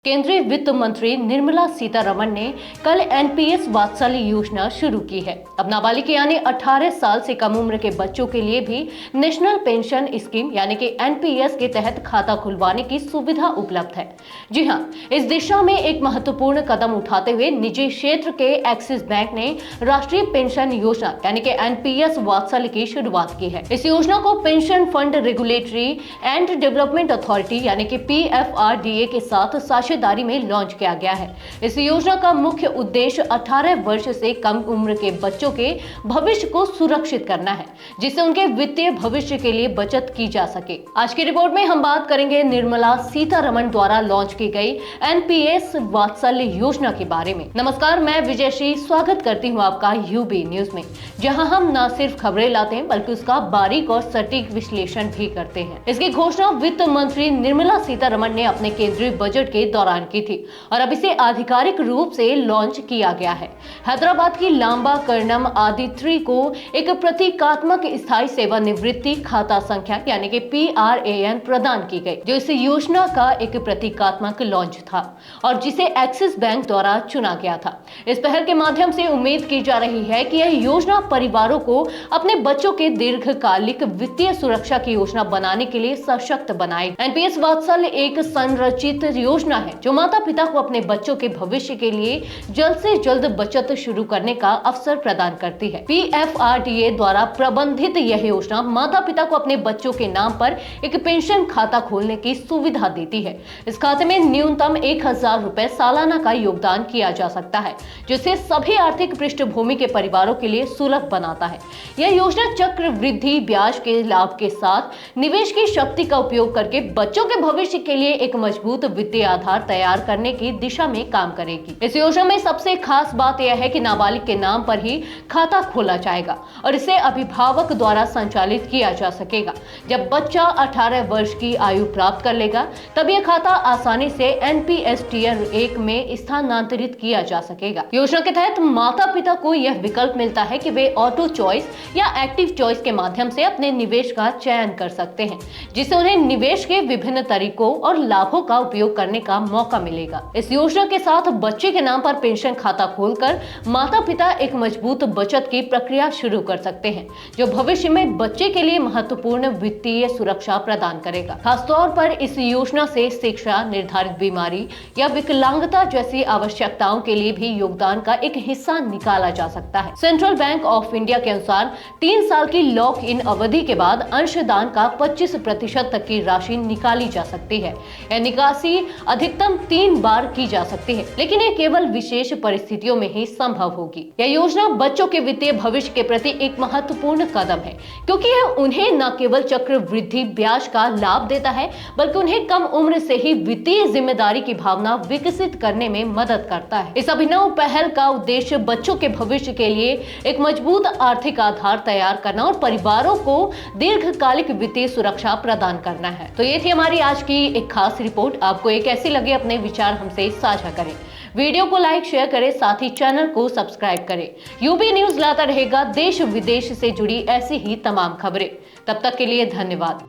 केंद्रीय वित्त मंत्री निर्मला सीतारमण ने कल एनपीएस वात्सल्य योजना शुरू की है। अब नाबालिग यानी 18 साल से कम उम्र के बच्चों के लिए भी नेशनल पेंशन स्कीम यानी कि एनपीएस के तहत खाता खुलवाने की सुविधा उपलब्ध है। जी हां, इस दिशा में एक महत्वपूर्ण कदम उठाते हुए निजी क्षेत्र के एक्सिस बैंक ने राष्ट्रीय पेंशन योजना यानी कि एनपीएस वात्सल्य की शुरुआत की है। इस योजना को pension fund regulatory and development authority यानी कि पीएफआरडीए के साथ साझेदारी में लॉन्च किया गया है। इस योजना का मुख्य उद्देश्य 18 वर्ष से कम उम्र के बच्चों के भविष्य को सुरक्षित करना है, जिससे उनके वित्तीय भविष्य के लिए बचत की जा सके। आज की रिपोर्ट में हम बात करेंगे निर्मला सीतारमण द्वारा लॉन्च की गई एनपीएस वात्सल्य योजना के बारे में। नमस्कार, मैं विजयश्री स्वागत करती हूँ आपका यूबी न्यूज में, जहाँ हम न सिर्फ खबरें लाते हैं बल्कि उसका बारीक और सटीक विश्लेषण भी करते हैं। इसकी घोषणा वित्त मंत्री निर्मला सीतारमण ने अपने केंद्रीय बजट के दौरान की थी और अब इसे आधिकारिक रूप से लॉन्च किया गया है। हैदराबाद की लांबा कर्णम आदित्री को एक प्रतीकात्मक स्थायी सेवानिवृत्ति खाता संख्या यानी कि PRAN प्रदान की गई, जो इस योजना का एक प्रतीकात्मक लॉन्च था और जिसे एक्सिस बैंक द्वारा चुना गया था। इस पहल के माध्यम से उम्मीद की जा रही है कि यह योजना परिवारों को अपने बच्चों के दीर्घकालिक वित्तीय सुरक्षा की योजना बनाने के लिए सशक्त बनाएगी। एनपीएस वात्सल्य एक संरचित योजना है जो माता पिता को अपने बच्चों के भविष्य के लिए जल्द से जल्द बचत शुरू करने का अवसर प्रदान करती है। पीएफआरडीए द्वारा प्रबंधित यह योजना माता पिता को अपने बच्चों के नाम पर एक पेंशन खाता खोलने की सुविधा देती है। इस खाते में न्यूनतम 1000 रुपए सालाना का योगदान किया जा सकता है, जिससे सभी आर्थिक पृष्ठभूमि के परिवारों के लिए सुलभ बनाता है। यह योजना चक्रवृद्धि ब्याज के लाभ के साथ निवेश की शक्ति का उपयोग करके बच्चों के भविष्य के लिए एक मजबूत वित्तीय आधार तैयार करने की दिशा में काम करेगी। इस योजना में सबसे खास बात यह है कि नाबालिग के नाम पर ही खाता खोला जाएगा और इसे अभिभावक द्वारा संचालित किया जा सकेगा। जब बच्चा 18 वर्ष की आयु प्राप्त कर लेगा, तब यह खाता आसानी से एनपीएस टियर 1 में स्थानांतरित किया जा सकेगा। योजना के तहत माता पिता को यह विकल्प मिलता है कि वे ऑटो चॉइस या एक्टिव चॉइस के माध्यम से अपने निवेश का चयन कर सकते हैं, जिससे उन्हें निवेश के विभिन्न तरीकों और लाभों का उपयोग करने का मौका मिलेगा। इस योजना के साथ बच्चे के नाम पर पेंशन खाता खोलकर माता पिता एक मजबूत बचत की प्रक्रिया शुरू कर सकते हैं, जो भविष्य में बच्चे के लिए महत्वपूर्ण वित्तीय सुरक्षा प्रदान करेगा। खासतौर पर इस योजना से शिक्षा, निर्धारित बीमारी या विकलांगता जैसी आवश्यकताओं के लिए भी योगदान का एक हिस्सा निकाला जा सकता है। सेंट्रल बैंक ऑफ इंडिया के अनुसार 3 साल की लॉक इन अवधि के बाद अंशदान का 25% तक की राशि निकाली जा सकती है। यह निकासी अधिकतम 3 बार की जा सकती है, लेकिन ये केवल विशेष परिस्थितियों में ही संभव होगी। यह योजना बच्चों के वित्तीय भविष्य के प्रति एक महत्वपूर्ण कदम है, क्योंकि यह उन्हें न केवल चक्रवृद्धि ब्याज का लाभ देता है, बल्कि उन्हें कम उम्र से ही वित्तीय जिम्मेदारी की भावना विकसित करने में मदद करता है। इस अभिनव पहल का उद्देश्य बच्चों के भविष्य के लिए एक मजबूत आर्थिक आधार तैयार करना और परिवारों को दीर्घकालिक वित्तीय सुरक्षा प्रदान करना है। तो ये थी हमारी आज की एक खास रिपोर्ट। आपको ये कैसी लगी, अपने विचार हमसे साझा करें। वीडियो को लाइक शेयर करें, साथ ही चैनल को सब्सक्राइब करें। यूबी न्यूज लाता रहेगा देश विदेश से जुड़ी ऐसी ही तमाम खबरें। तब तक के लिए धन्यवाद।